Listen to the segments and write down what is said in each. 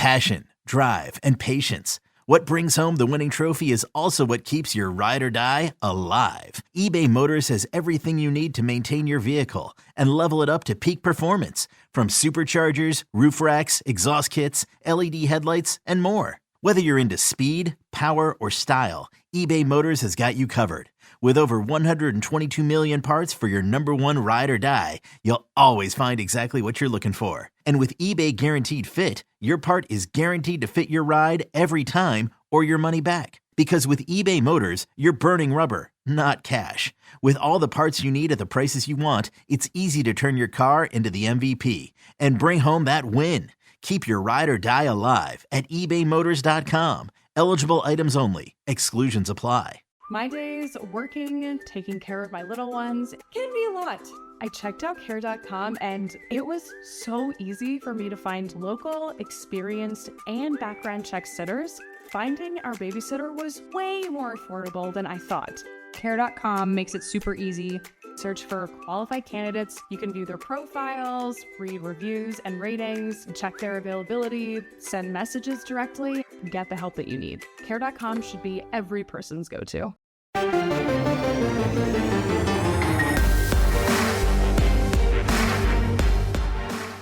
Passion, drive, and patience. What brings home the winning trophy is also what keeps your ride or die alive. eBay Motors has everything you need to maintain your vehicle and level it up to peak performance, from superchargers, roof racks, exhaust kits, LED headlights, and more. Whether you're into speed, power, or style, eBay Motors has got you covered. With over 122 million parts for your number one ride or die, you'll always find exactly what you're looking for. And with eBay Guaranteed Fit, your part is guaranteed to fit your ride every time or your money back. Because with eBay Motors, you're burning rubber, not cash. With all the parts you need at the prices you want, it's easy to turn your car into the MVP and bring home that win. Keep your ride or die alive at ebaymotors.com. Eligible items only. Exclusions apply. My days working, taking care of my little ones can be a lot. I checked out care.com and it was so easy for me to find local, experienced, and background check sitters. Finding our babysitter was way more affordable than I thought. Care.com makes it super easy. Search for qualified candidates. You can view their profiles, read reviews and ratings, check their availability, send messages directly, get the help that you need. Care.com should be every person's go-to.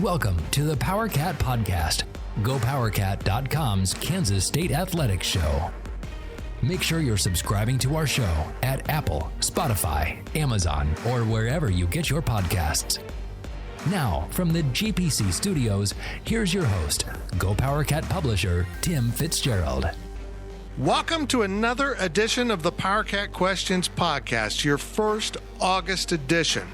Welcome to the PowerCat Podcast, GoPowerCat.com's Kansas State Athletics Show. Make sure you're subscribing to our show at Apple, Spotify, Amazon, or wherever you get your podcasts. Now, from the GPC studios, here's your host, GoPowerCat publisher, Tim Fitzgerald. Welcome to another edition of the PowerCat Questions Podcast, your first August edition.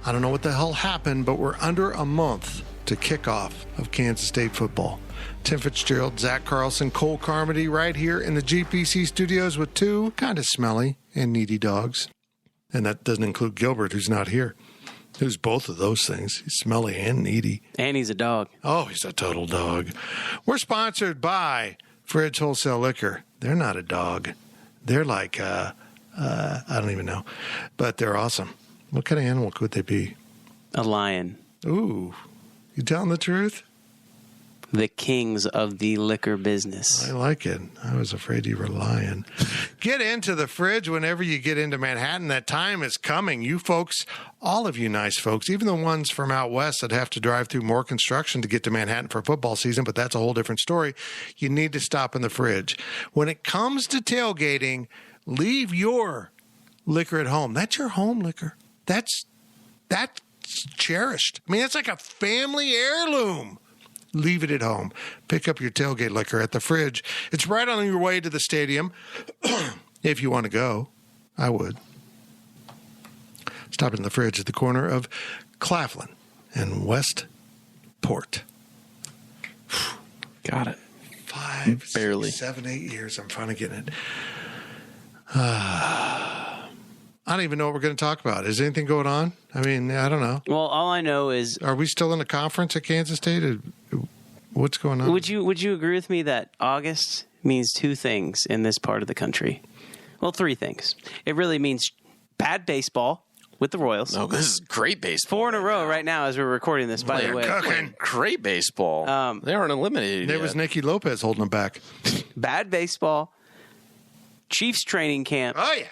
I don't know what the hell happened, but we're under a month to kickoff of Kansas State football. Tim Fitzgerald, Zach Carlson, Cole Carmody right here in the GPC studios with two kind of smelly and needy dogs. And that doesn't include Gilbert, who's not here. Who's both of those things. He's smelly and needy. And he's a dog. Oh, he's a total dog. We're sponsored by Fridge Wholesale Liquor. They're not a dog. They're like, I don't even know. But they're awesome. What kind of animal could they be? A lion. Ooh. You telling the truth? The kings of the liquor business. I like it. I was afraid you were lying. Get into the Fridge whenever you get into Manhattan. That time is coming. You folks, all of you nice folks, even the ones from out west that have to drive through more construction to get to Manhattan for football season, but that's a whole different story. You need to stop in the Fridge. When it comes to tailgating, leave your liquor at home. That's your home liquor. That's cherished. I mean, that's like a family heirloom. Leave it at home. Pick up your tailgate liquor at the Fridge. It's right on your way to the stadium. If you want to go, I would. Stop in the Fridge at the corner of Claflin and Westport. Got it. 5, Barely. 6, 7, 8 years. I'm finally getting it. I don't even know what we're going to talk about. Is anything going on? I mean, I don't know. Well, all I know is... Are we still in a conference at Kansas State? What's going on? Would you agree with me that August means two things in this part of the country? Well, three things. It really means bad baseball with the Royals. No, this is great baseball. 4 in a row right now as we're recording this, by the way. Cooking. Great baseball. They aren't eliminated There yet. was Nicky Lopez holding them back. Bad baseball, Chiefs training camp. Oh, yeah.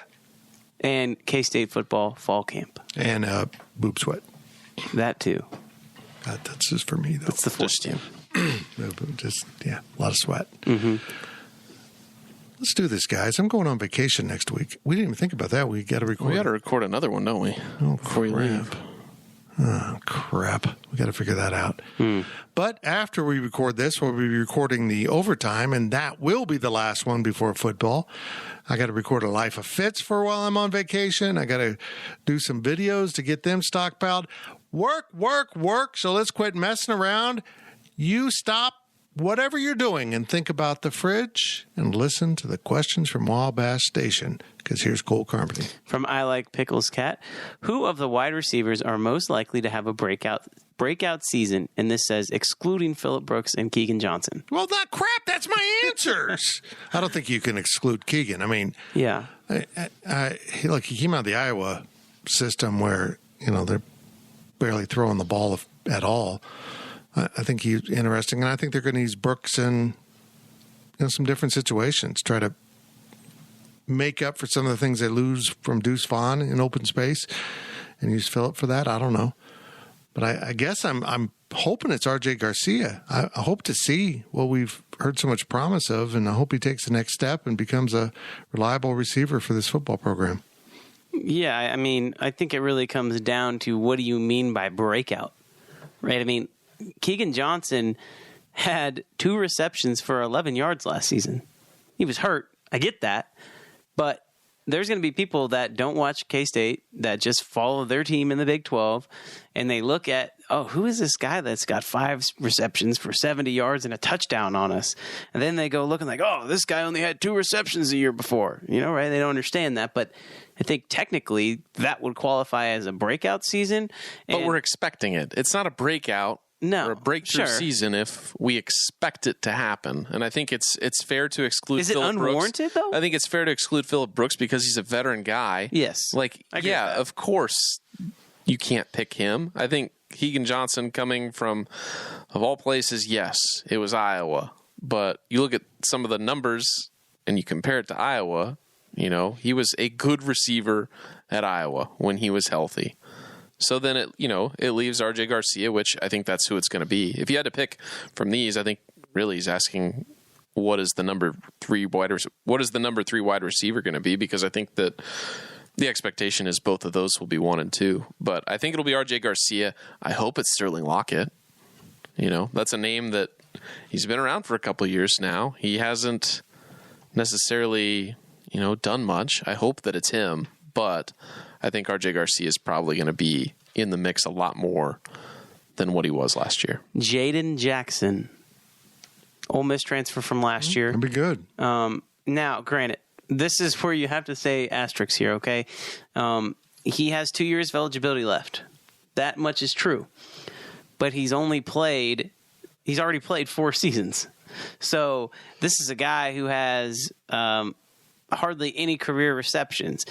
And K-State football fall camp. And boob sweat. That too. That's just for me, though. That's the fourth team. Just, yeah, a lot of sweat. Mm-hmm. Let's do this, guys. I'm going on vacation next week. We didn't even think about that. We got to record. We got to record another one, don't we? Oh, before we leave. Oh, crap. We got to figure that out. But after we record this, we'll be recording the overtime, and that will be the last one before football. I got to record a Life of Fitz for while I'm on vacation. I got to do some videos to get them stockpiled. Work. So let's quit messing around. You stop whatever you're doing and think about the Fridge and listen to the questions from Wabash Station, because here's Cole Carmody. From I Like Pickles Cat, who of the wide receivers are most likely to have a breakout season? And this says excluding Phillip Brooks and Keegan Johnson. Well, that crap, that's my answers. I don't think you can exclude Keegan. I mean, yeah. He came out of the Iowa system where, they're barely throwing the ball at all. I think he's interesting, and I think they're going to use Brooks in some different situations, try to make up for some of the things they lose from Deuce Vaughn in open space, and use Phillip for that. I don't know, but I guess I'm hoping it's RJ Garcia. I hope to see what we've heard so much promise of, and I hope he takes the next step and becomes a reliable receiver for this football program. Yeah, I mean, I think it really comes down to what do you mean by breakout, right? I mean, Keegan Johnson had 2 receptions for 11 yards last season. He was hurt. I get that. But there's going to be people that don't watch K-State, that just follow their team in the Big 12, and they look at, oh, who is this guy that's got 5 receptions for 70 yards and a touchdown on us? And then they go looking like, oh, this guy only had 2 receptions the year before. Right? They don't understand that. But I think technically that would qualify as a breakout season. But we're expecting it. It's not a breakout. No, or a breakthrough season if we expect it to happen. And I think it's fair to exclude Phillip Brooks. Is it unwarranted, though? I think it's fair to exclude Phillip Brooks because he's a veteran guy. Yes. Of course you can't pick him. I think Keegan Johnson coming from, of all places, yes, it was Iowa. But you look at some of the numbers and you compare it to Iowa, he was a good receiver at Iowa when he was healthy. So then it leaves RJ Garcia, which I think that's who it's going to be. If you had to pick from these, I think really he's asking what is the number 3 wide receiver going to be, because I think that the expectation is both of those will be 1 and 2. But I think it'll be RJ Garcia. I hope it's Sterling Lockett. That's a name that he's been around for a couple of years now. He hasn't necessarily, done much. I hope that it's him, but I think RJ Garcia is probably going to be in the mix a lot more than what he was last year. Jaden Jackson, Ole Miss transfer from last year. That'd be good. Now, granted, this is where you have to say asterisks here, okay? He has 2 years of eligibility left. That much is true. But he's already played 4 seasons. So this is a guy who has hardly any career receptions.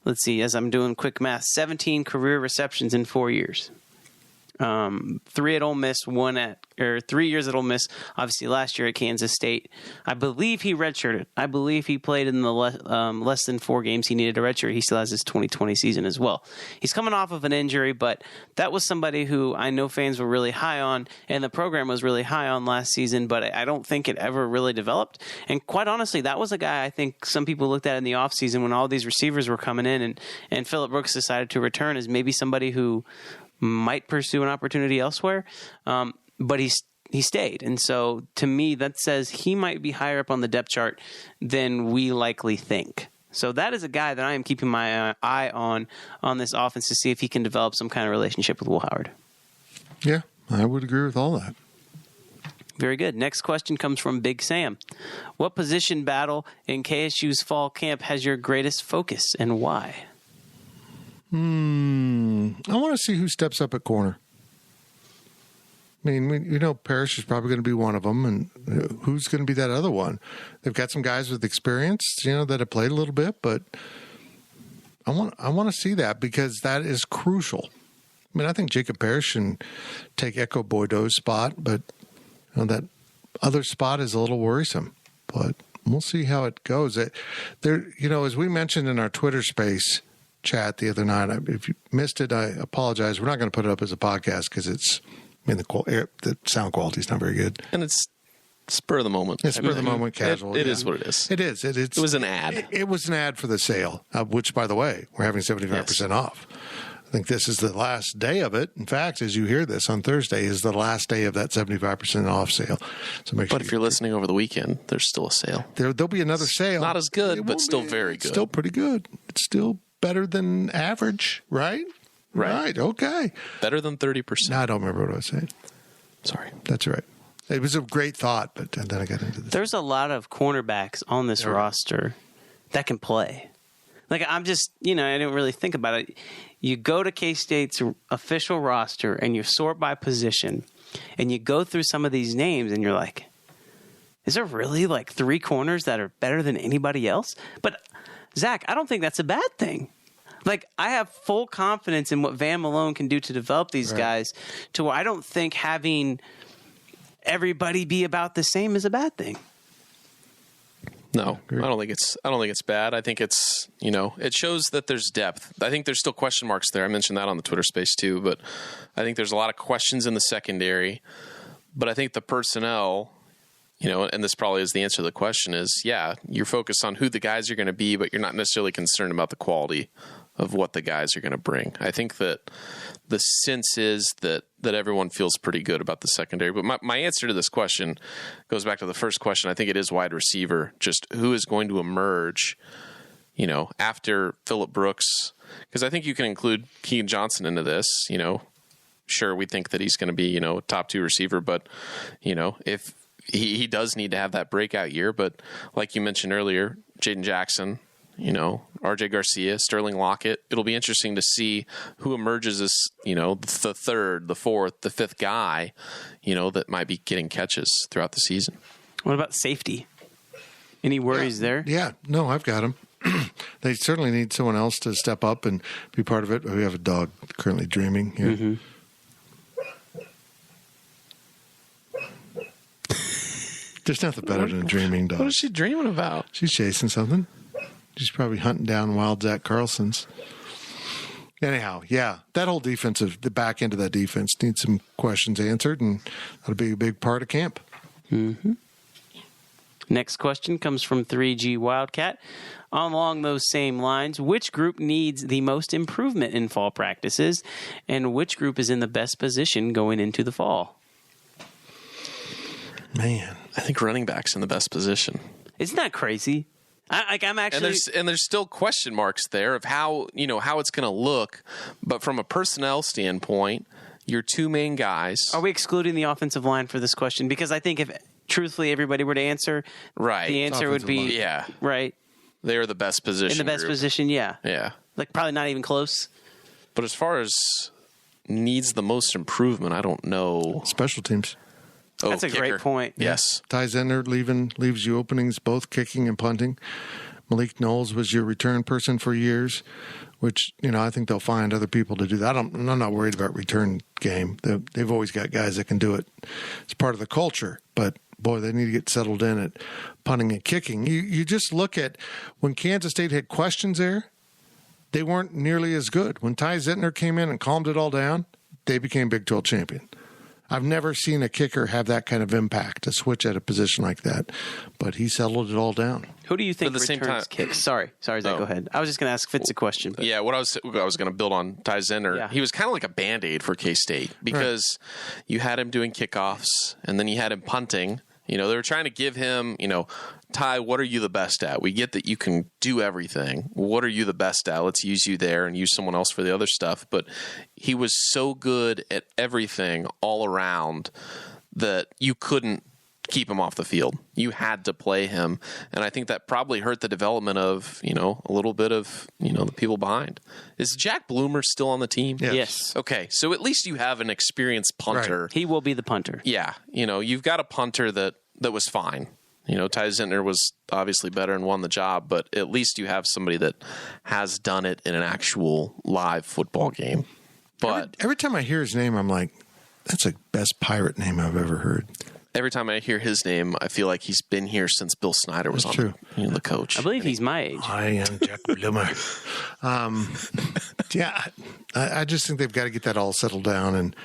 Let's see, as I'm doing quick math, 17 career receptions in 4 years. 3 at Ole Miss, 3 years at Ole Miss, obviously last year at Kansas State. I believe he redshirted. I believe he played in the less than 4 games he needed a redshirt. He still has his 2020 season as well. He's coming off of an injury, but that was somebody who I know fans were really high on, and the program was really high on last season, but I don't think it ever really developed. And quite honestly, that was a guy I think some people looked at in the offseason when all these receivers were coming in, and Phillip Brooks decided to return as maybe somebody who might pursue an opportunity elsewhere, but he stayed. And so to me, that says he might be higher up on the depth chart than we likely think. So that is a guy that I am keeping my eye on this offense to see if he can develop some kind of relationship with Will Howard. Yeah, I would agree with all that. Very good. Next question comes from Big Sam. What position battle in KSU's fall camp has your greatest focus, and why? I want to see who steps up at corner. I mean, Parrish is probably going to be one of them, and who's going to be that other one? They've got some guys with experience, that have played a little bit, but I want to see that because that is crucial. I mean, I think Jacob Parrish can take Echo Boydo's spot, but that other spot is a little worrisome. But we'll see how it goes. As we mentioned in our Twitter space chat the other night, if you missed it, I apologize. We're not going to put it up as a podcast because the sound quality is not very good, and it's spur of the moment. It's spur of the moment, casual. It is what it is. It is. It was an ad. It was an ad for the sale, which, by the way, we're having 75% off. I think this is the last day of it. In fact, as you hear this on Thursday, is the last day of that 75% off sale. So make sure. But if you're listening over the weekend, there's still a sale. There'll be another sale. Not as good, but still very good. Still pretty good. It's still better than average, right? Right. Okay. Better than 30%. No, I don't remember what I was saying. Sorry. That's right. It was a great thought, but then I got into this. There's a lot of cornerbacks on this roster that can play. I'm just, I didn't really think about it. You go to K-State's official roster and you sort by position and you go through some of these names and you're like, is there really 3 corners that are better than anybody else? But Zach, I don't think that's a bad thing. I have full confidence in what Van Malone can do to develop these guys to where I don't think having everybody be about the same is a bad thing. No, I don't think it's bad. I think it's, it shows that there's depth. I think there's still question marks there. I mentioned that on the Twitter space too, but I think there's a lot of questions in the secondary. But I think the personnel, and this probably is the answer to the question is, yeah, you're focused on who the guys are going to be, but you're not necessarily concerned about the quality of what the guys are going to bring. I think that the sense is that everyone feels pretty good about the secondary. But my answer to this question goes back to the first question. I think it is wide receiver, just who is going to emerge, after Phillip Brooks. Because I think you can include Keagan Johnson into this, Sure, we think that he's going to be, top 2 receiver, but, if he does need to have that breakout year. But like you mentioned earlier, Jaden Jackson, RJ Garcia, Sterling Lockett. It'll be interesting to see who emerges as, the third, the fourth, the fifth guy, that might be getting catches throughout the season. What about safety? Any worries there? Yeah, no, I've got them. They certainly need someone else to step up and be part of it. We have a dog currently dreaming here. Mm-hmm. There's nothing better than a dreaming dog. What is she dreaming about? She's chasing something. She's probably hunting down wild Zach Carlson's. Anyhow, yeah, that whole the back end of that defense needs some questions answered, and that'll be a big part of camp. Mm-hmm. Next question comes from 3G Wildcat. Along those same lines, which group needs the most improvement in fall practices, and which group is in the best position going into the fall? Man, I think running back's in the best position. Isn't that crazy? I'm actually, and there's still question marks there of how it's going to look, but from a personnel standpoint, your 2 main guys. Are we excluding the offensive line for this question? Because I think if truthfully everybody were to answer, right, the answer would be right. They are the best position. In the best position, yeah. Yeah. Like probably not even close. But as far as needs the most improvement, I don't know. Special teams. Oh, that's a kicker. great point. Yes. Ty Zentner leaves you openings, both kicking and punting. Malik Knowles was your return person for years, which, I think they'll find other people to do that. I'm not worried about return game. They've always got guys that can do it. It's part of the culture, but boy, they need to get settled in at punting and kicking. You just look at when Kansas State had questions there, they weren't nearly as good. When Ty Zentner came in and calmed it all down, they became Big 12 champion. I've never seen a kicker have that kind of impact, to switch at a position like that, but he settled it all down. Who do you think returns kicks? Sorry, Zach, go ahead. I was just going to ask Fitz a question. But. Yeah, what I was going to build on Ty Zentner. Yeah. He was kind of like a Band-Aid for K-State because you had him doing kickoffs and then you had him punting. They were trying to give him, Ty, what are you the best at? We get that you can do everything. What are you the best at? Let's use you there and use someone else for the other stuff. But he was so good at everything all around that you couldn't keep him off the field. You had to play him. And I think that probably hurt the development of, a little bit of, the people behind. Is Jack Bloomer still on the team? Yes. Okay. So at least you have an experienced punter. Right. He will be the punter. Yeah. You've got a punter that was fine. Ty Zentner was obviously better and won the job, but at least you have somebody that has done it in an actual live football game. But every time I hear his name, I'm like, that's the best Pirate name I've ever heard. Every time I hear his name, I feel like he's been here since Bill Snyder was on the coach. I believe he's my age. I am Jack Bloomer. I just think they've got to get that all settled down, and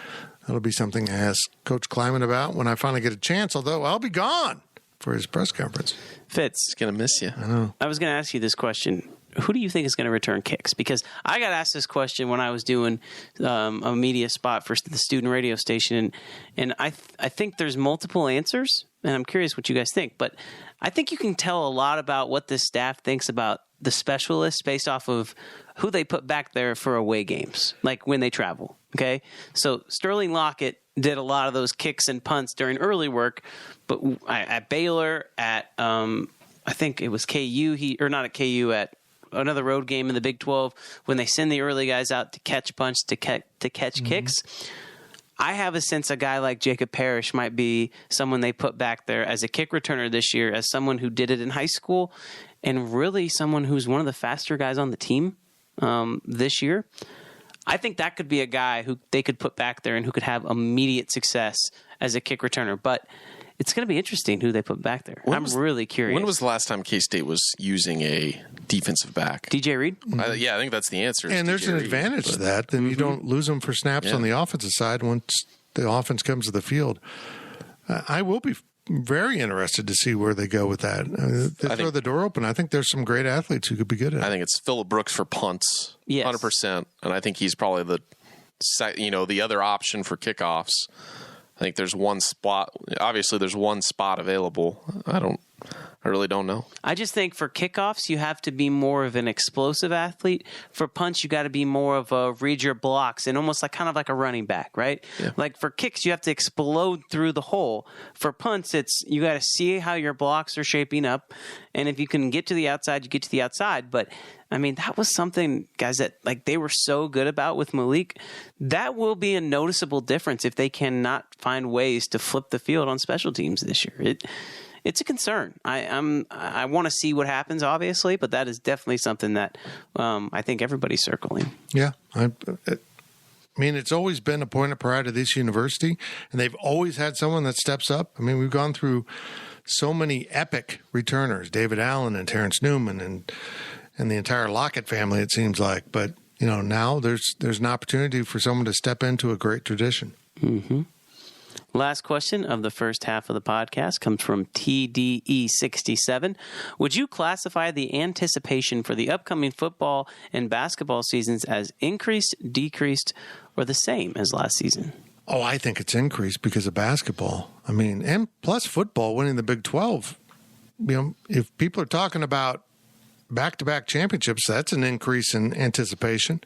that'll be something I ask Coach Kleiman about when I finally get a chance, although I'll be gone for his press conference. Fitz. He's going to miss you. I know. I was going to ask you this question. Who do you think is going to return kicks? Because I got asked this question when I was doing a media spot for the student radio station, and I think there's multiple answers, and I'm curious what you guys think. But I think you can tell a lot about what this staff thinks about the specialists based off of who they put back there for away games, like when they travel. Okay, so Sterling Lockett did a lot of those kicks and punts during early work, but at Baylor, at I think it was KU, at another road game in the Big 12, when they send the early guys out to catch punts, to catch kicks, I have a sense a guy like Jacob Parrish might be someone they put back there as a kick returner this year, as someone who did it in high school, and really someone who's one of the faster guys on the team this year. I think that could be a guy who they could put back there and who could have immediate success as a kick returner. But it's going to be interesting who they put back there. I'm really curious. When was the last time K-State was using a defensive back? DJ Reed? I think that's the answer. And there's an advantage to that. Then you don't lose them for snaps on the offensive side once the offense comes to the field. I will be very interested to see where they go with that. They throw the door open. I think there's some great athletes who could be good at it. I think it's Phillip Brooks for punts, yes. 100%. And I think he's probably the other option for kickoffs. I think there's one spot. Obviously, there's one spot available. I really don't know. I just think for kickoffs, you have to be more of an explosive athlete. For punts, you got to be more of a read your blocks and almost kind of like a running back, right? Yeah. Like for kicks, you have to explode through the hole. For punts, you got to see how your blocks are shaping up. And if you can get to the outside, you get to the outside. But I mean, that was something, guys, that they were so good about with Malik. That will be a noticeable difference if they cannot find ways to flip the field on special teams this year. It's a concern. I want to see what happens, obviously, but that is definitely something that I think everybody's circling. Yeah. I mean, it's always been a point of pride of this university, and they've always had someone that steps up. I mean, we've gone through so many epic returners, David Allen and Terrence Newman and the entire Lockett family, it seems like. But, now there's an opportunity for someone to step into a great tradition. Mm-hmm. Last question of the first half of the podcast comes from TDE67. Would you classify the anticipation for the upcoming football and basketball seasons as increased, decreased, or the same as last season? Oh, I think it's increased because of basketball. I mean, and plus football winning the Big 12. If people are talking about back-to-back championships, that's an increase in anticipation.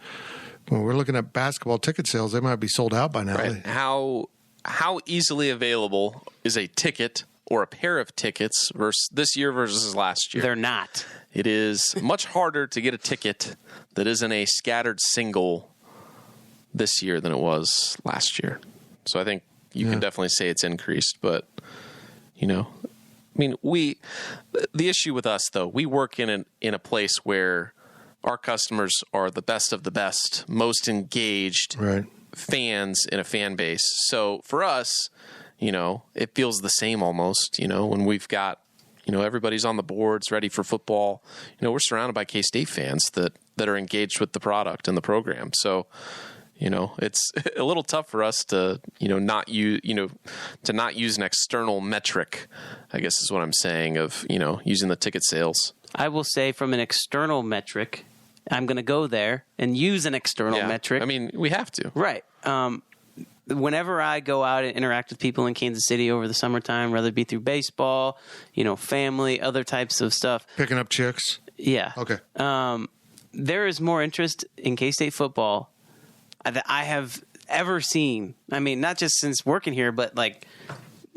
When we're looking at basketball ticket sales, they might be sold out by now. Right. How easily available is a ticket or a pair of tickets versus this year versus last year? They're not. It is much harder to get a ticket that isn't a scattered single this year than it was last year. So I think you can definitely say it's increased, but the issue with us though, we work in a place where our customers are the best of the best, most engaged. Right. Fans in a fan base. So for us, it feels the same almost, when we've got, everybody's on the boards ready for football. We're surrounded by K-State fans that are engaged with the product and the program. So, it's a little tough for us to, not use an external metric, I guess is what I'm saying, of, using the ticket sales. I will say from an external metric, I'm going to go there and use an external metric. I mean, we have to. Right. Whenever I go out and interact with people in Kansas City over the summertime, whether it be through baseball, family, other types of stuff. Picking up chicks? Yeah. Okay. There is more interest in K-State football that I have ever seen. I mean, not just since working here, but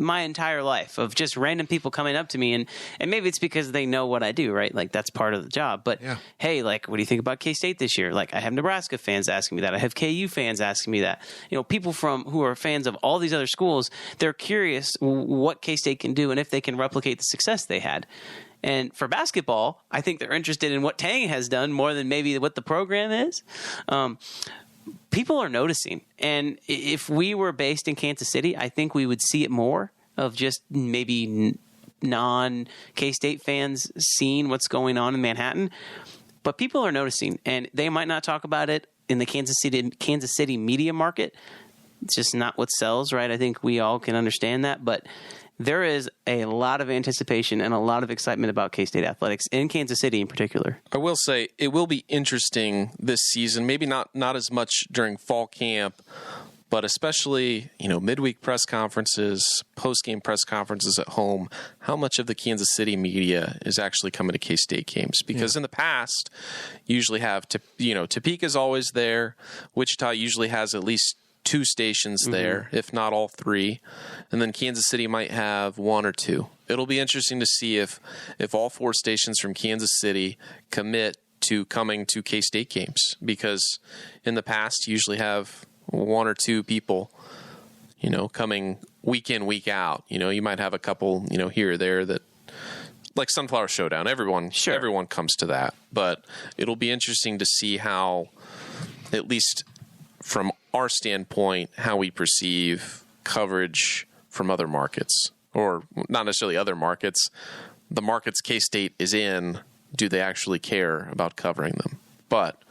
my entire life of just random people coming up to me and maybe it's because they know what I do, right? That's part of the job. But hey, what do you think about K-State this year? I have Nebraska fans asking me that. I have KU fans asking me that. People who are fans of all these other schools, they're curious what K-State can do and if they can replicate the success they had. And for basketball, I think they're interested in what Tang has done more than maybe what the program is. People are noticing. And if we were based in Kansas City, I think we would see it more of just maybe non-K-State fans seeing what's going on in Manhattan. But people are noticing, and they might not talk about it in the Kansas City media market. It's just not what sells, right? I think we all can understand that. But there is a lot of anticipation and a lot of excitement about K-State athletics in Kansas City in particular. I will say it will be interesting this season, maybe not as much during fall camp, but especially, midweek press conferences, post-game press conferences at home, how much of the Kansas City media is actually coming to K-State games? Because in the past, you usually have, Topeka's always there. Wichita usually has at least 2 stations there, if not all 3. And then Kansas City might have 1 or 2. It'll be interesting to see if all 4 stations from Kansas City commit to coming to K-State games. Because in the past, you usually have 1 or 2 people, coming week in, week out. You might have a couple, here or there that, like Sunflower Showdown. Everyone comes to that. But it'll be interesting to see how, at least from our standpoint, how we perceive coverage from other markets, or not necessarily other markets. The markets K-State is in, do they actually care about covering them? But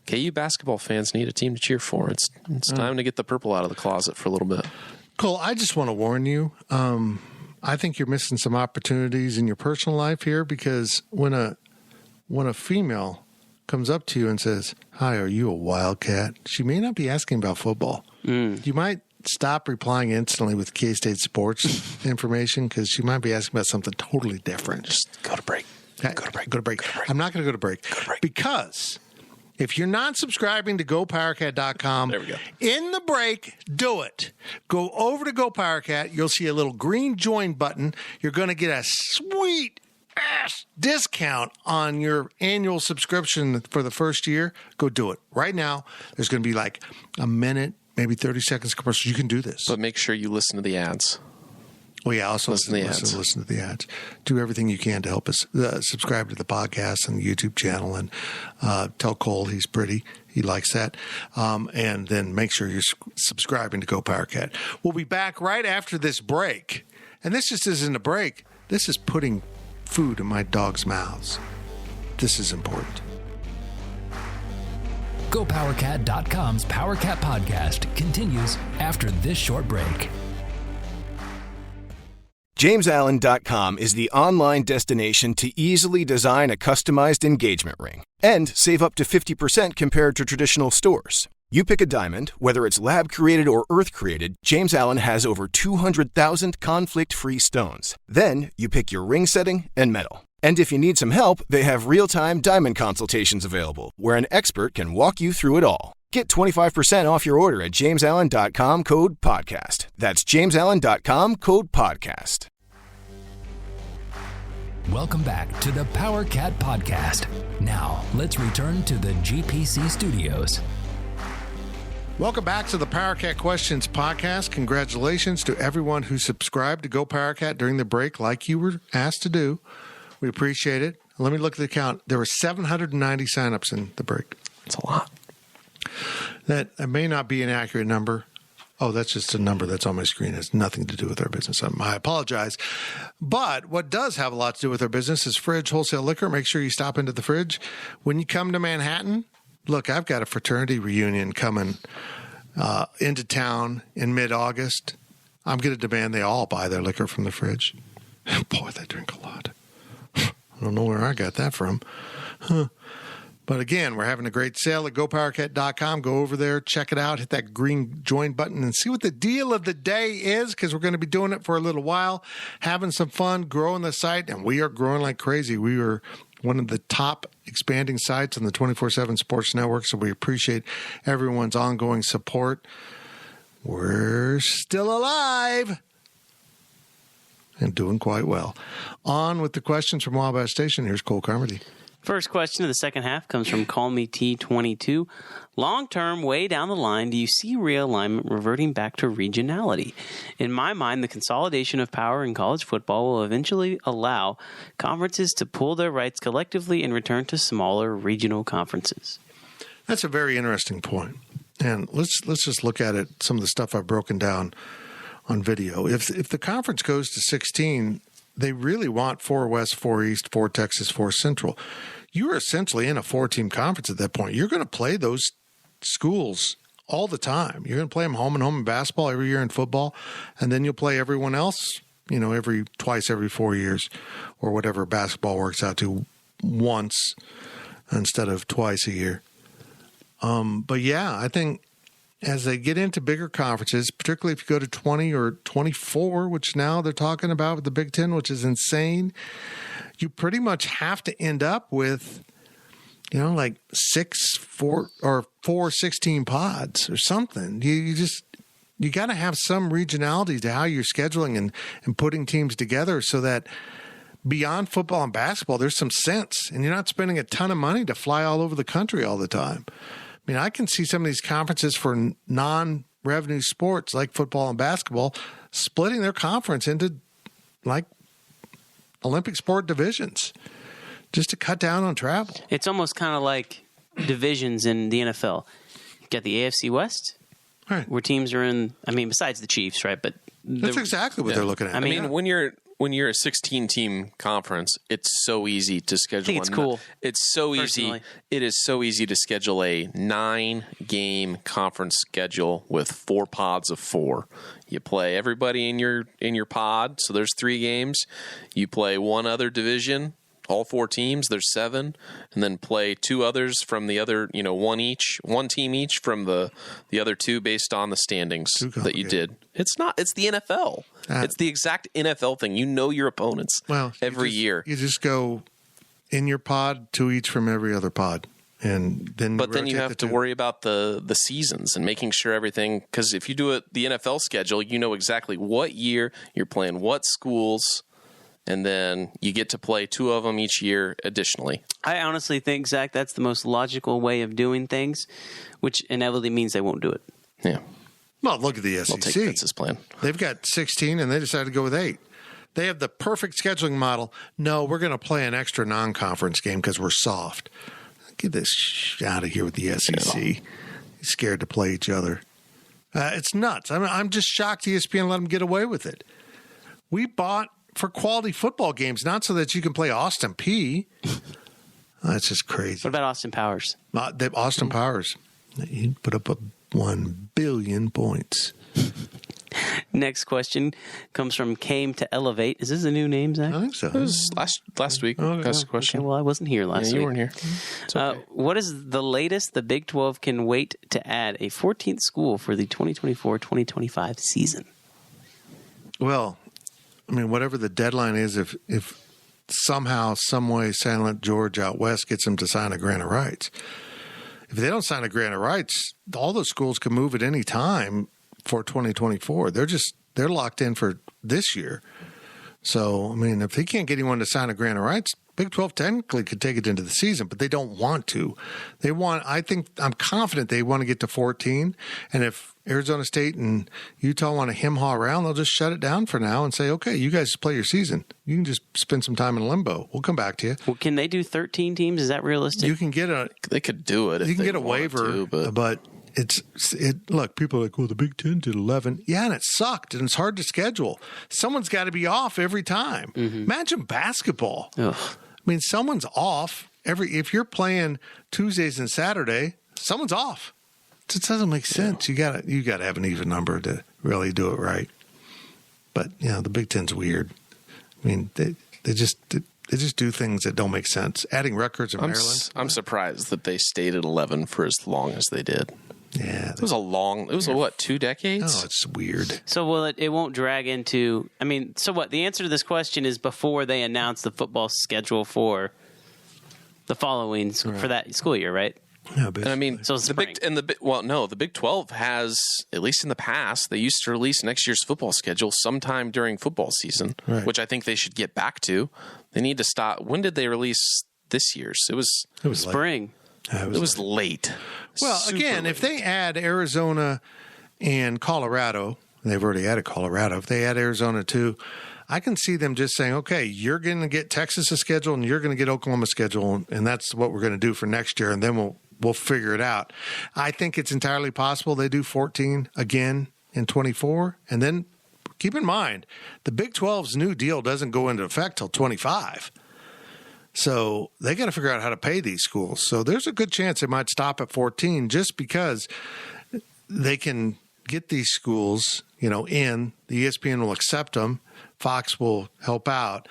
KU basketball fans need a team to cheer for. It's time to get the purple out of the closet for a little bit. Cole, I just want to warn you. I think you're missing some opportunities in your personal life here, because when a female comes up to you and says, "Hi, are you a Wildcat?" she may not be asking about football. You might stop replying instantly with K-State sports information, because she might be asking about something totally different. Just go to break. Okay. Go to break. I'm not going to go to break. Because if you're not subscribing to GoPowerCat.com, there we go. In the break, do it. Go over to GoPowerCat. You'll see a little green join button. You're going to get a sweet ass discount on your annual subscription for the first year. Go do it. Right now, there's going to be like a minute, maybe 30 seconds commercial. You can do this. But make sure you listen to the ads. Oh, yeah. Also listen to the ads. Do everything you can to help us. Subscribe to the podcast and the YouTube channel, and tell Cole he's pretty. He likes that. And then make sure you're subscribing to Go PowerCat. We'll be back right after this break. And this just isn't a break. This is putting food in my dog's mouths. This is important. GoPowerCat.com's PowerCat podcast continues after this short break. JamesAllen.com is the online destination to easily design a customized engagement ring and save up to 50% compared to traditional stores. You pick a diamond, whether it's lab-created or earth-created, James Allen has over 200,000 conflict-free stones. Then you pick your ring setting and metal. And if you need some help, they have real-time diamond consultations available, where an expert can walk you through it all. Get 25% off your order at JamesAllen.com, code podcast. That's JamesAllen.com, code podcast. Welcome back to the PowerCat podcast. Now, let's return to the GPC studios. Welcome back to the PowerCat Questions podcast. Congratulations to everyone who subscribed to Go PowerCat during the break like you were asked to do. We appreciate it. Let me look at the count. There were 790 signups in the break. It's a lot. That may not be an accurate number. Oh, that's just a number that's on my screen. It has nothing to do with our business. I apologize. But what does have a lot to do with our business is Fridge Wholesale Liquor. Make sure you stop into the Fridge. When you come to Manhattan, look, I've got a fraternity reunion coming into town in mid-August. I'm going to demand they all buy their liquor from the Fridge. Boy, they drink a lot. I don't know where I got that from. But again, we're having a great sale at GoPowerCat.com. Go over there, check it out, hit that green join button, and see what the deal of the day is, because we're going to be doing it for a little while, having some fun, growing the site, and we are growing like crazy. We are one of the top expanding sites on the 24/7 Sports Network, so we appreciate everyone's ongoing support. We're still alive and doing quite well. On with the questions from Wabash Station. Here's Cole Carmody. First question of the second half comes from Call Me T22. Long term, way down the line, do you see realignment reverting back to regionality? In my mind, the consolidation of power in college football will eventually allow conferences to pool their rights collectively and return to smaller regional conferences. That's a very interesting point. And let's just look at it, some of the stuff I've broken down on video. If the conference goes to 16, they really want 4 West, 4 East, 4 Texas, 4 Central. You are essentially in a 4-team conference at that point. You're going to play those schools all the time. You're going to play them home and home in basketball every year in football, and then you'll play everyone else, twice every 4 years or whatever basketball works out to, once instead of twice a year. But yeah, I think as they get into bigger conferences, particularly if you go to 20 or 24, which now they're talking about with the Big Ten, which is insane, you pretty much have to end up with, like 4 16 pods or something. You got to have some regionality to how you're scheduling and putting teams together, so that beyond football and basketball, there's some sense, and you're not spending a ton of money to fly all over the country all the time. I mean, I can see some of these conferences for non-revenue sports like football and basketball splitting their conference into like Olympic sport divisions just to cut down on travel. It's almost kind of like divisions in the NFL. You got the AFC West, right, where teams are in, besides the Chiefs, right? But That's exactly what they're looking at. I mean, when you're a 16-team conference, it's so easy to schedule. I think it's cool. It's so personally. easy. It is so easy to schedule a 9-game conference schedule with 4 pods of 4. You play everybody in your pod, so there's 3 games. You play one other division, all 4 teams. There's 7, and then play 2 others from the other. One team each from the other 2 based on the standings that you did. It's not. It's the NFL. It's the exact NFL thing. You know your opponents every year. You just go in your pod, 2 each from every other pod. And then you have to worry about the seasons and making sure everything, because if you do it the NFL schedule, you know exactly what year you're playing what schools, and then you get to play 2 of them each year additionally. I honestly think, Zach, that's the most logical way of doing things, which inevitably means they won't do it. Yeah. Well, look at the SEC. I'll take Vince's plan. They've got 16, and they decided to go with 8. They have the perfect scheduling model. No, we're going to play an extra non-conference game because we're soft. Get this out of here with the SEC. He's scared to play each other. It's nuts. I'm just shocked ESPN let them get away with it. We bought for quality football games, not so that you can play Austin Peay. That's just crazy. What about Austin Powers? Austin Powers. He put up 1 billion points. Next question comes from Came to Elevate. Is this a new name, Zach? I think so. It was last week. That's the question. Okay, well, I wasn't here last week. You weren't here. Okay. What is the latest the Big 12 can wait to add a 14th school for the 2024-2025 season? Well, whatever the deadline is, if somehow, some way, Silent George out west gets them to sign a grant of rights. If they don't sign a grant of rights, all those schools can move at any time for 2024. They're locked in for this year. So, if they can't get anyone to sign a grant of rights, Big 12 technically could take it into the season, but they don't want to. I'm confident they want to get to 14. And if Arizona State and Utah want to hem-haw around, they'll just shut it down for now and say, okay, you guys play your season. You can just spend some time in limbo. We'll come back to you. Well, can they do 13 teams? Is that realistic? You can get they could do it. You can get a waiver, but look, people are like, well, the Big Ten did 11. Yeah, and it sucked, and it's hard to schedule. Someone's got to be off every time. Mm-hmm. Imagine basketball. Ugh. Someone's off if you're playing Tuesdays and Saturday, someone's off. It doesn't make sense. Yeah. You got to have an even number to really do it right. But the Big Ten's weird. They just do things that don't make sense. Adding records in Maryland. I'm surprised that they stayed at 11 for as long as they did. Yeah, it was what, 2 decades? Oh, it's weird. So it won't drag into. So what? The answer to this question is before they announce the football schedule for the following for that school year, right? Yeah, so the Big 12 has, at least in the past, they used to release next year's football schedule sometime during football season, right, which I think they should get back to. They need to stop. When did they release this year's? It was spring. It was late. Well, again, if they add Arizona and Colorado, they've already added Colorado. If they add Arizona too, I can see them just saying, okay, you're going to get Texas' schedule and you're going to get Oklahoma's schedule, and that's what we're going to do for next year, and then we'll figure it out. I think it's entirely possible they do 14 again in 24, and then keep in mind, the Big 12's new deal doesn't go into effect till 25. So they got to figure out how to pay these schools. So there's a good chance they might stop at 14 just because they can get these schools, in. The ESPN will accept them. Fox will help out.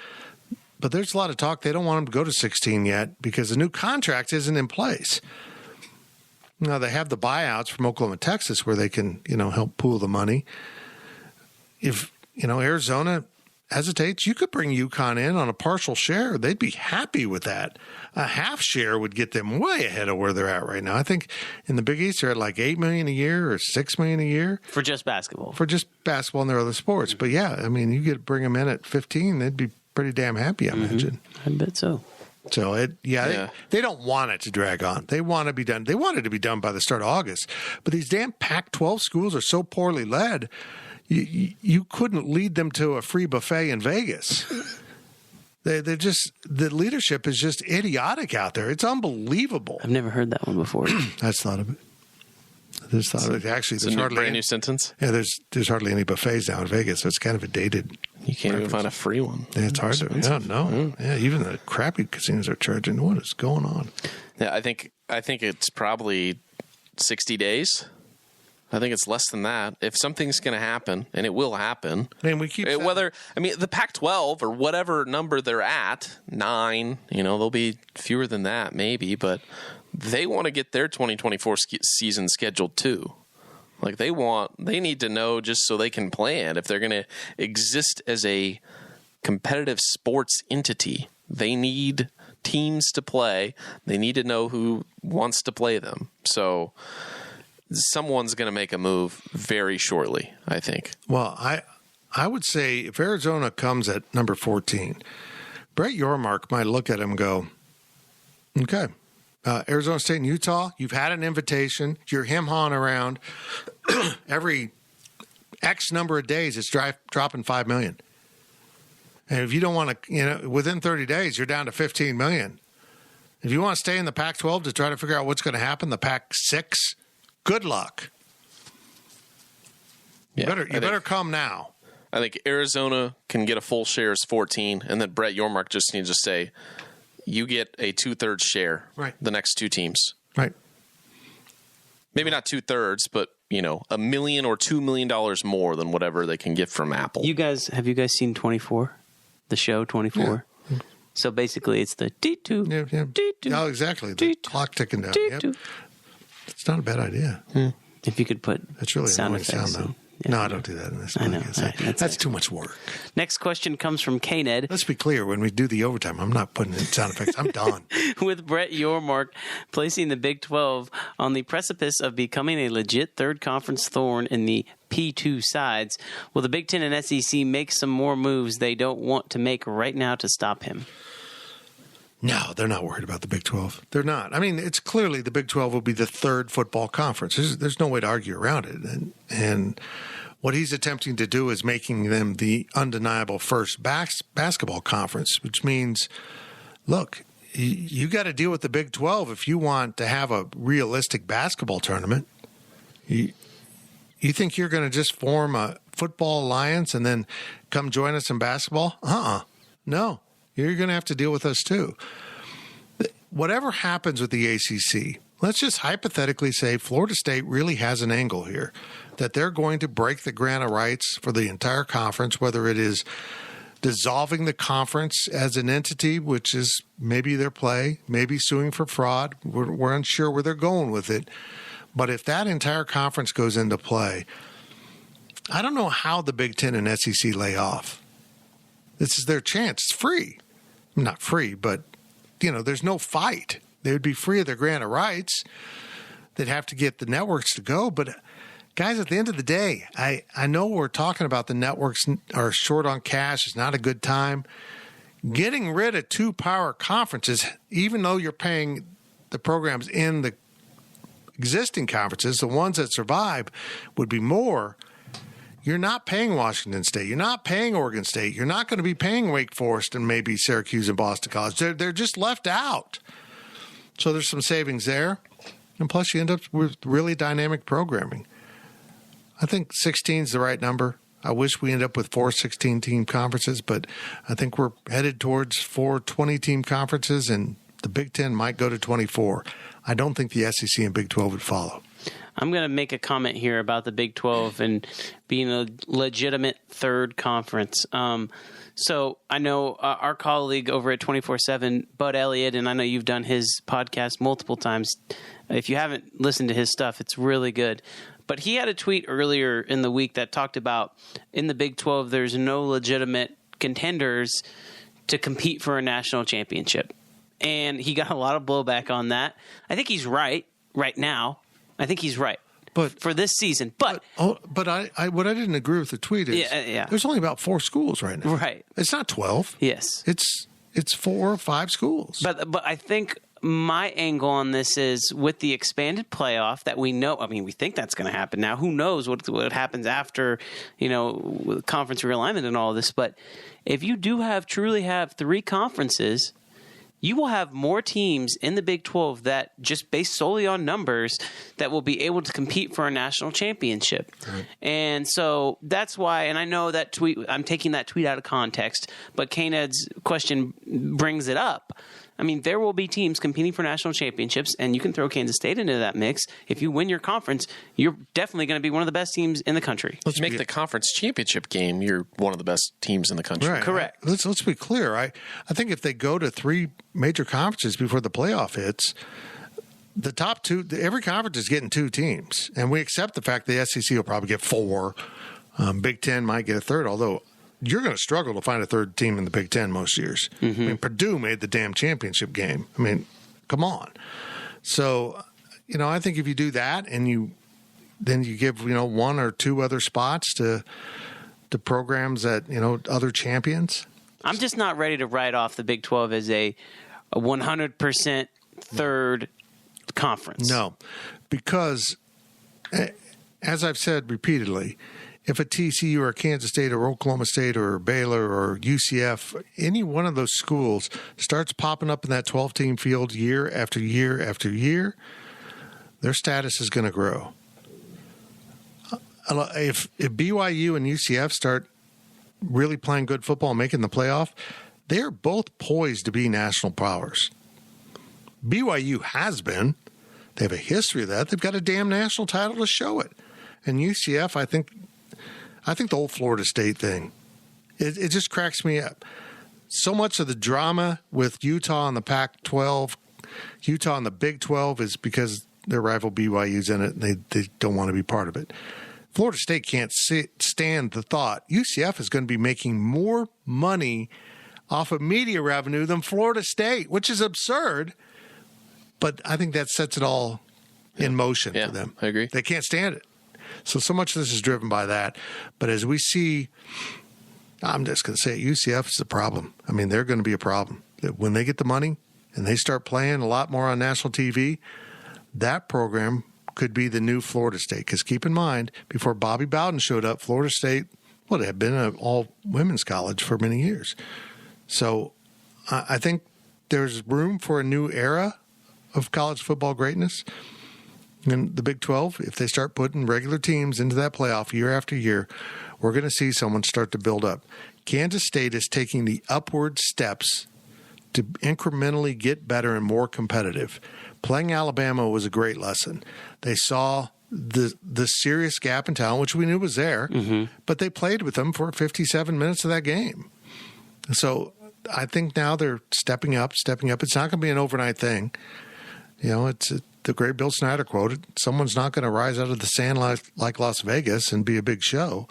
But there's a lot of talk they don't want them to go to 16 yet because the new contract isn't in place. Now, they have the buyouts from Oklahoma, Texas, where they can, help pool the money. If, Arizona hesitates, you could bring UConn in on a partial share. They'd be happy with that. A half share would get them way ahead of where they're at right now. I think in the Big East, they're at like $8 million a year or $6 million a year. For just basketball. And their other sports. But yeah, you could bring them in at 15, they'd be pretty damn happy, I imagine. I bet so. So, they don't want it to drag on. They want to be done. They want it to be done by the start of August. But these damn Pac-12 schools are so poorly led, you couldn't lead them to a free buffet in Vegas. The leadership is just idiotic out there. It's unbelievable. I've never heard that one before. That's thought of it. I just thought actually It's there's a hardly brand new sentence. Yeah, there's hardly any buffets now in Vegas, so it's kind of a dated. You can't even find a free one. Yeah, it's hard to. Yeah, no. Yeah, even the crappy casinos are charging. What is going on? Yeah, I think it's probably 60 days. I think it's less than that. If something's going to happen, and it will happen. I mean, we keep the Pac-12 or whatever number they're at, 9. There'll be fewer than that maybe, but they want to get their 2024 season scheduled too. Like they need to know just so they can plan if they're going to exist as a competitive sports entity. They need teams to play. They need to know who wants to play them. So someone's going to make a move very shortly, I think. Well, I would say if Arizona comes at number 14, Brett Yormark might look at him and go, okay, Arizona State and Utah, you've had an invitation. You're him-hawing around. Every X number of days, it's dropping $5 million. And if you don't want to, within 30 days, you're down to $15 million. If you want to stay in the Pac-12 to try to figure out what's going to happen, the Pac-6, good luck. You better come now. I think Arizona can get a full share as 14, and then Brett Yormark just needs to say, you get a 2/3 share. Right. The next two teams. Right. Maybe not 2/3, but $1 million or $2 million more than whatever they can get from Apple. Have you guys seen 24? The show 24? Yeah. So basically, it's the D2. Yeah. D2. Oh, exactly. The clock ticking down. Yep. It's not a bad idea. If you could put it's really sound annoying effects sound, though. Yeah. No, I don't do that in this. I know. That's too much work. Next question comes from K-Ned. Let's be clear. When we do the overtime, I'm not putting in sound effects. I'm done. With Brett Yormark placing the Big 12 on the precipice of becoming a legit third conference thorn in the P2 sides, will the Big Ten and SEC make some more moves they don't want to make right now to stop him? No, they're not worried about the Big 12. They're not. I mean, it's clearly the Big 12 will be the third football conference. There's no way to argue around it. And what he's attempting to do is making them the undeniable first basketball conference, which means, look, you got to deal with the Big 12 if you want to have a realistic basketball tournament. You think you're going to just form a football alliance and then come join us in basketball? No. You're going to have to deal with us too. Whatever happens with the ACC, let's just hypothetically say Florida State really has an angle here, that they're going to break the grant of rights for the entire conference, whether it is dissolving the conference as an entity, which is maybe their play, maybe suing for fraud. We're unsure where they're going with it. But if that entire conference goes into play, I don't know how the Big Ten and SEC lay off. This is their chance. It's free. Not free, but, there's no fight. They would be free of their grant of rights. They'd have to get the networks to go. But, guys, at the end of the day, I know we're talking about the networks are short on cash. It's not a good time. Getting rid of two power conferences, even though you're paying the programs in the existing conferences, the ones that survive, would be more. You're not paying Washington State. You're not paying Oregon State. You're not going to be paying Wake Forest and maybe Syracuse and Boston College. They're just left out. So there's some savings there. And plus you end up with really dynamic programming. I think 16 is the right number. I wish we end up with 4 16-team conferences, but I think we're headed towards 4 20-team conferences, and the Big Ten might go to 24. I don't think the SEC and Big 12 would follow. I'm going to make a comment here about the Big 12 and being a legitimate third conference. So I know our colleague over at 24/7, Bud Elliott, and I know you've done his podcast multiple times. If you haven't listened to his stuff, it's really good. But he had a tweet earlier in the week that talked about in the Big 12, there's no legitimate contenders to compete for a national championship. And he got a lot of blowback on that. I think he's right now. I think he's right, but for this season. But what I didn't agree with the tweet is there's only about 4 schools right now. Right. It's not 12. Yes. It's 4 or 5 schools. But I think my angle on this is with the expanded playoff that we know. I mean, we think that's going to happen now. Who knows what happens after conference realignment and all this? But if you truly have 3 conferences, you will have more teams in the Big 12 that, just based solely on numbers, that will be able to compete for a national championship. Right. And so that's why, and I know that tweet, I'm taking that tweet out of context, but K-Ned's question brings it up. I mean, there will be teams competing for national championships, and you can throw Kansas State into that mix. If you win your conference, you're definitely going to be one of the best teams in the country. Let's make the conference championship game, you're one of the best teams in the country. Right. Correct. Let's be clear. I think if they go to 3 major conferences before the playoff hits, the top 2, every conference is getting 2 teams. And we accept the fact the SEC will probably get 4. Big Ten might get a third, although you're going to struggle to find a third team in the Big Ten most years. Mm-hmm. I mean, Purdue made the damn championship game. I mean, come on. So, I think if you do that and then you give, 1 or 2 other spots to programs that, other champions. I'm just not ready to write off the Big 12 as a 100% third conference. No, because as I've said repeatedly, if a TCU or a Kansas State or Oklahoma State or Baylor or UCF, any one of those schools starts popping up in that 12-team field year after year after year, their status is going to grow. If BYU and UCF start really playing good football and making the playoff, they're both poised to be national powers. BYU has been. They have a history of that. They've got a damn national title to show it. And UCF, I think the whole Florida State thing, it just cracks me up. So much of the drama with Utah and the Pac-12, Utah and the Big 12 is because their rival BYU's in it and they don't want to be part of it. Florida State can't stand the thought UCF is going to be making more money off of media revenue than Florida State, which is absurd. But I think that sets it all in motion for them. I agree. They can't stand it. So much of this is driven by that. But as we see, I'm just going to say UCF is the problem. I mean, they're going to be a problem. When they get the money and they start playing a lot more on national TV, that program could be the new Florida State. Because keep in mind, before Bobby Bowden showed up, Florida State, they had been an all-women's college for many years. So I think there's room for a new era of college football greatness. In the Big 12, if they start putting regular teams into that playoff year after year, we're going to see someone start to build up. Kansas State is taking the upward steps to incrementally get better and more competitive. Playing Alabama was a great lesson. They saw the serious gap in talent, which we knew was there, but they played with them for 57 minutes of that game. So I think now they're stepping up. It's not going to be an overnight thing. It's the great Bill Snyder quote, someone's not going to rise out of the sand like Las Vegas and be a big show.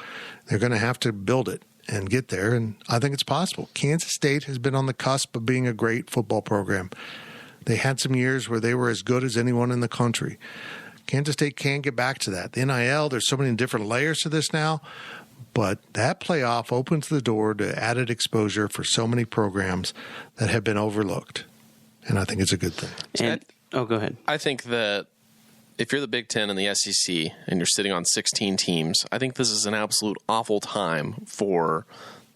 They're going to have to build it and get there, and I think it's possible. Kansas State has been on the cusp of being a great football program. They had some years where they were as good as anyone in the country. Kansas State can get back to that. The NIL, there's so many different layers to this now, but that playoff opens the door to added exposure for so many programs that have been overlooked, and I think it's a good thing. Go ahead. I think that if you're the Big Ten and the SEC and you're sitting on 16 teams, I think this is an absolute awful time for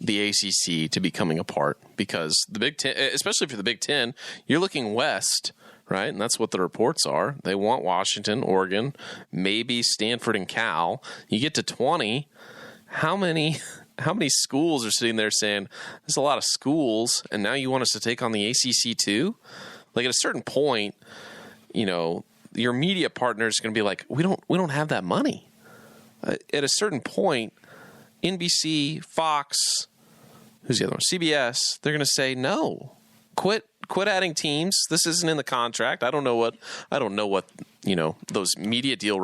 the ACC to be coming apart, because the Big Ten, especially if you're the Big Ten, you're looking west, right? And that's what the reports are. They want Washington, Oregon, maybe Stanford and Cal. You get to 20, how many schools are sitting there saying, there's a lot of schools, and now you want us to take on the ACC too? Like, at a certain point, your media partner is going to be like, we don't have that money. At a certain point, NBC, Fox, who's the other one? CBS, they're going to say, no, quit adding teams. This isn't in the contract. I don't know what those media deal,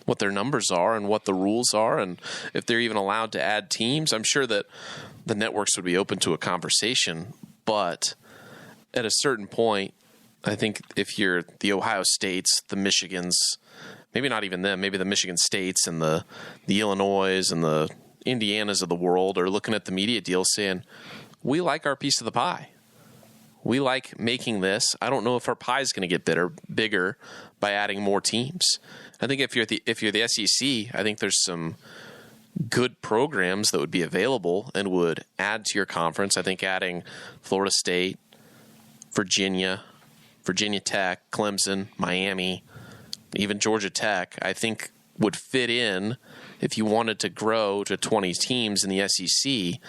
what their numbers are and what the rules are, and if they're even allowed to add teams. I'm sure that the networks would be open to a conversation, but at a certain point, I think if you're the Ohio States, the Michigans, maybe not even them, maybe the Michigan States and the Illinois and the Indianas of the world are looking at the media deal saying, we like our piece of the pie. We like making this. I don't know if our pie is going to get bigger by adding more teams. I think if you're the SEC, I think there's some good programs that would be available and would add to your conference. I think adding Florida State, Virginia Tech, Clemson, Miami, even Georgia Tech, I think would fit in if you wanted to grow to 20 teams in the SEC.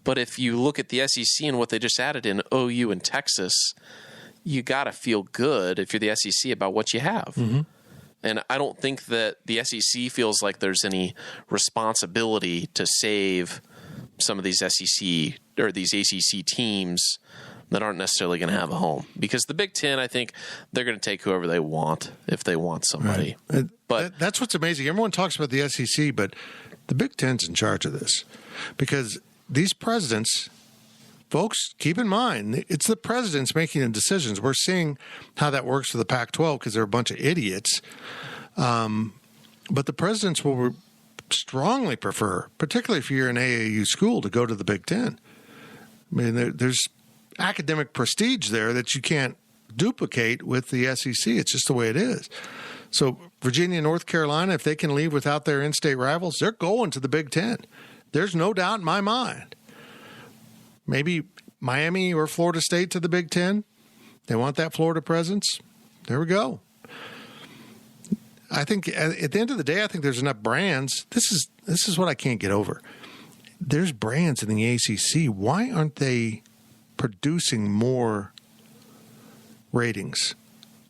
But if you look at the SEC and what they just added in OU and Texas, you got to feel good if you're the SEC about what you have. Mm-hmm. And I don't think that the SEC feels like there's any responsibility to save some of these SEC or these ACC teams that aren't necessarily going to have a home. Because the Big Ten, I think they're going to take whoever they want if they want somebody. Right. But that's what's amazing. Everyone talks about the SEC, but the Big Ten's in charge of this. Because these presidents, folks, keep in mind, it's the presidents making the decisions. We're seeing how that works for the Pac-12 because they're a bunch of idiots. But the presidents will strongly prefer, particularly if you're an AAU school, to go to the Big Ten. I mean, there's academic prestige there that you can't duplicate with the SEC. It's just the way it is. So Virginia and North Carolina, if they can leave without their in-state rivals, they're going to the Big Ten. There's no doubt in my mind. Maybe Miami or Florida State to the Big Ten. They want that Florida presence. There we go. I think at the end of the day, I think there's enough brands. This is what I can't get over. There's brands in the ACC. Why aren't they producing more ratings?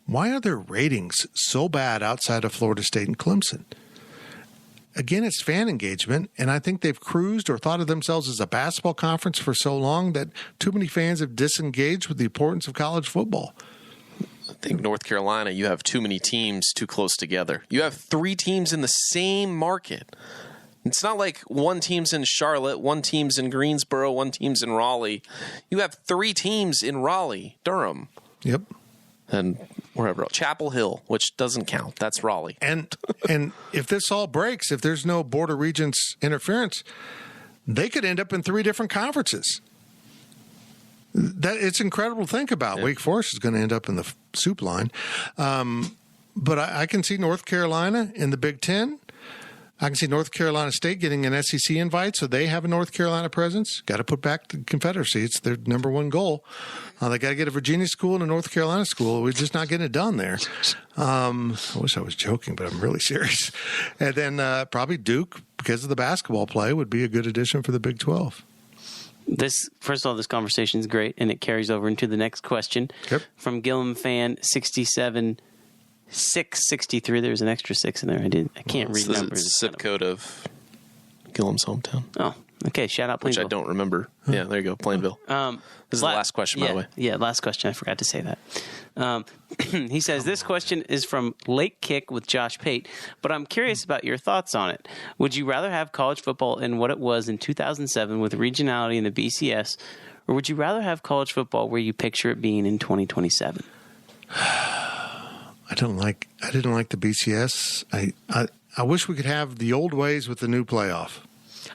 Why are their ratings so bad outside of Florida State and Clemson? Again, it's fan engagement, and I think they've cruised or thought of themselves as a basketball conference for so long that too many fans have disengaged with the importance of college football. I think North Carolina, you have too many teams too close together. You have 3 teams in the same market. It's not like one team's in Charlotte, one team's in Greensboro, one team's in Raleigh. You have 3 teams in Raleigh, Durham. Yep. And wherever else. Chapel Hill, which doesn't count. That's Raleigh. And if this all breaks, if there's no Board of Regents interference, they could end up in 3 different conferences. It's incredible to think about. Yeah. Wake Forest is going to end up in the soup line. But I can see North Carolina in the Big Ten. I can see North Carolina State getting an SEC invite, so they have a North Carolina presence. Got to put back the Confederacy. It's their number one goal. They got to get a Virginia school and a North Carolina school. We're just not getting it done there. I wish I was joking, but I'm really serious. And then probably Duke, because of the basketball play, would be a good addition for the Big 12. First of all, this conversation is great, and it carries over into the next question. Yep. From Gillum fan 663. There's an extra 6 in there. I can't read numbers. It's the zip code of Gillum's hometown. Oh, okay. Shout out Plainville. Which I don't remember. Yeah, there you go, Plainville. This is the last question, by the way. Yeah, last question. I forgot to say that. He says, this question is from Lake Kick with Josh Pate, but I'm curious about your thoughts on it. Would you rather have college football in what it was in 2007 with regionality in the BCS, or would you rather have college football where you picture it being in 2027? I didn't like the BCS. I wish we could have the old ways with the new playoff.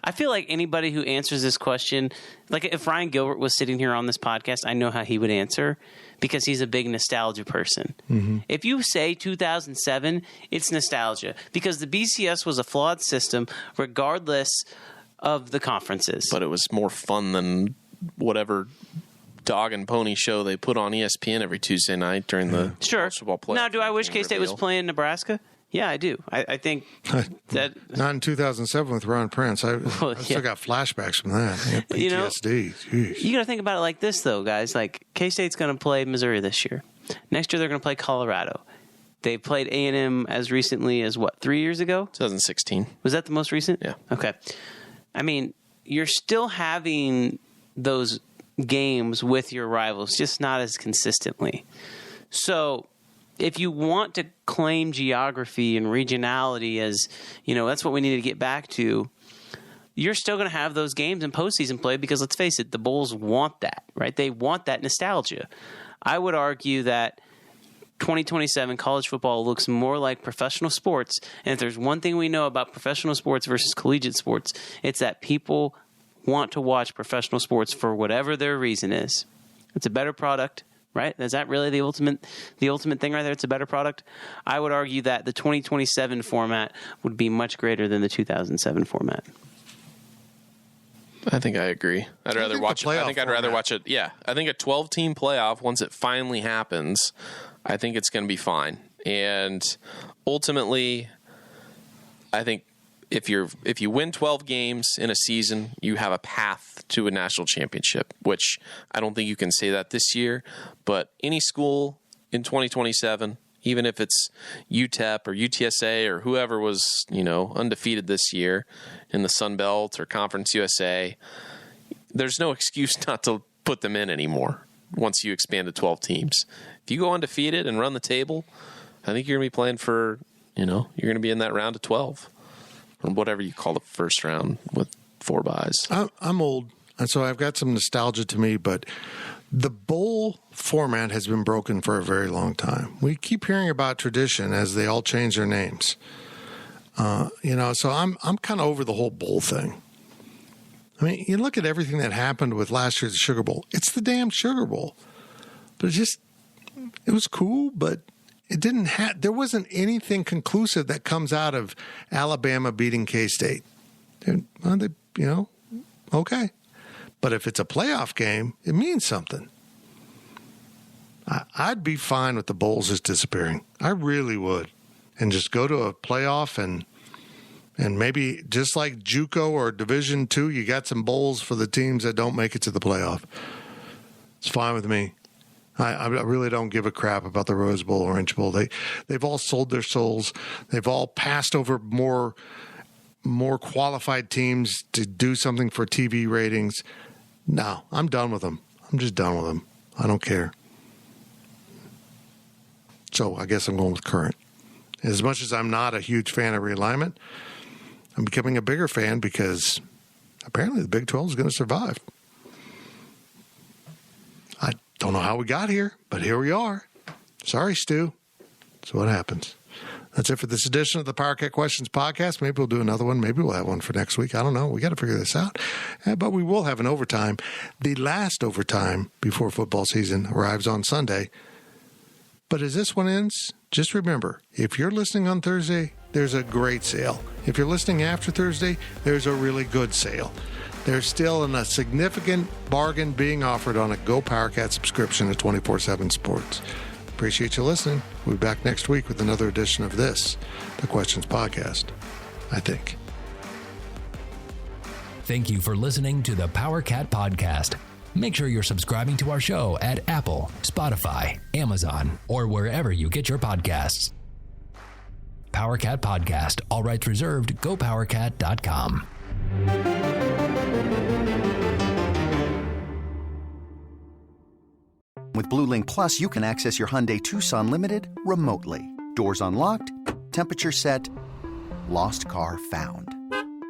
I feel like anybody who answers this question, like if Ryan Gilbert was sitting here on this podcast, I know how he would answer because he's a big nostalgia person. Mm-hmm. If you say 2007, it's nostalgia because the BCS was a flawed system regardless of the conferences. But it was more fun than whatever dog and pony show they put on ESPN every Tuesday night during the football play. Now, do I wish K-State was playing Nebraska? Yeah, I do. I think that not in 2007 with Ron Prince. I still got flashbacks from that. PTSD. You got to think about it like this, though, guys. Like K-State's going to play Missouri this year. Next year they're going to play Colorado. They played A&M as recently as 3 years ago? 2016. Was that the most recent? Yeah. Okay. I mean, you're still having those games with your rivals, just not as consistently. So if you want to claim geography and regionality as, that's what we need to get back to, you're still going to have those games in postseason play because, let's face it, the Bulls want that, right? They want that nostalgia. I would argue that 2027 college football looks more like professional sports, and if there's one thing we know about professional sports versus collegiate sports, it's that people want to watch professional sports for whatever their reason is. It's a better product. right? Is that really the ultimate thing right there? It's a better product. I would argue that the 2027 format would be much greater than the 2007 format. I think I agree. I'd rather watch it. I think I'd rather watch it. Yeah. I think a 12-team playoff, once it finally happens, I think it's going to be fine. And ultimately, I think if you win 12 games in a season, you have a path to a national championship, which I don't think you can say that this year. But any school in 2027, even if it's UTEP or UTSA or whoever was, undefeated this year in the Sun Belt or Conference USA, there's no excuse not to put them in anymore once you expand to 12 teams. If you go undefeated and run the table, I think you're going to be playing for, you're going to be in that round of 12 or whatever you call the first round with 4 byes. I'm old, and so I've got some nostalgia to me, but the bowl format has been broken for a very long time. We keep hearing about tradition as they all change their names. So I'm kind of over the whole bowl thing. I mean, you look at everything that happened with last year's Sugar Bowl. It's the damn Sugar Bowl. But it was cool, but it didn't there wasn't anything conclusive that comes out of Alabama beating K-State. Okay. But if it's a playoff game, it means something. I'd be fine with the bowls just disappearing. I really would. And just go to a playoff and maybe just like JUCO or Division II, you got some bowls for the teams that don't make it to the playoff. It's fine with me. I really don't give a crap about the Rose Bowl, Orange Bowl. They've all sold their souls. They've all passed over more qualified teams to do something for TV ratings. No, I'm done with them. I'm just done with them. I don't care. So I guess I'm going with current. As much as I'm not a huge fan of realignment, I'm becoming a bigger fan because apparently the Big 12 is going to survive. I don't know how we got here, but here we are. Sorry, Stu. That's what happens. That's it for this edition of the PowerCat Questions podcast. Maybe we'll do another one. Maybe we'll have one for next week. I don't know. We got to figure this out. But we will have an overtime. The last overtime before football season arrives on Sunday. But as this one ends, just remember, if you're listening on Thursday, there's a great sale. If you're listening after Thursday, there's a really good sale. There's still a significant bargain being offered on a Go PowerCat subscription to 24/7 Sports. Appreciate you listening. We'll be back next week with another edition of this, the Questions Podcast, I think. Thank you for listening to the PowerCat Podcast. Make sure you're subscribing to our show at Apple, Spotify, Amazon, or wherever you get your podcasts. PowerCat Podcast. All rights reserved. GoPowerCat.com. With Blue Link Plus, you can access your Hyundai Tucson Limited remotely. Doors unlocked, temperature set, lost car found.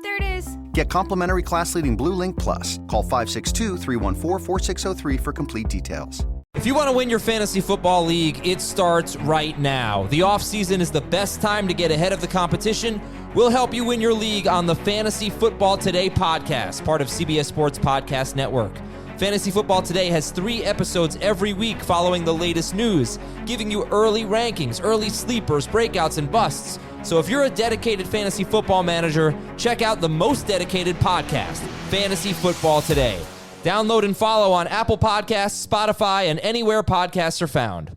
There it is. Get complimentary class-leading Blue Link Plus. Call 562-314-4603 for complete details. If you want to win your fantasy football league, it starts right now. The offseason is the best time to get ahead of the competition. We'll help you win your league on the Fantasy Football Today podcast, part of CBS Sports Podcast Network. Fantasy Football Today has 3 episodes every week following the latest news, giving you early rankings, early sleepers, breakouts, and busts. So if you're a dedicated fantasy football manager, check out the most dedicated podcast, Fantasy Football Today. Download and follow on Apple Podcasts, Spotify, and anywhere podcasts are found.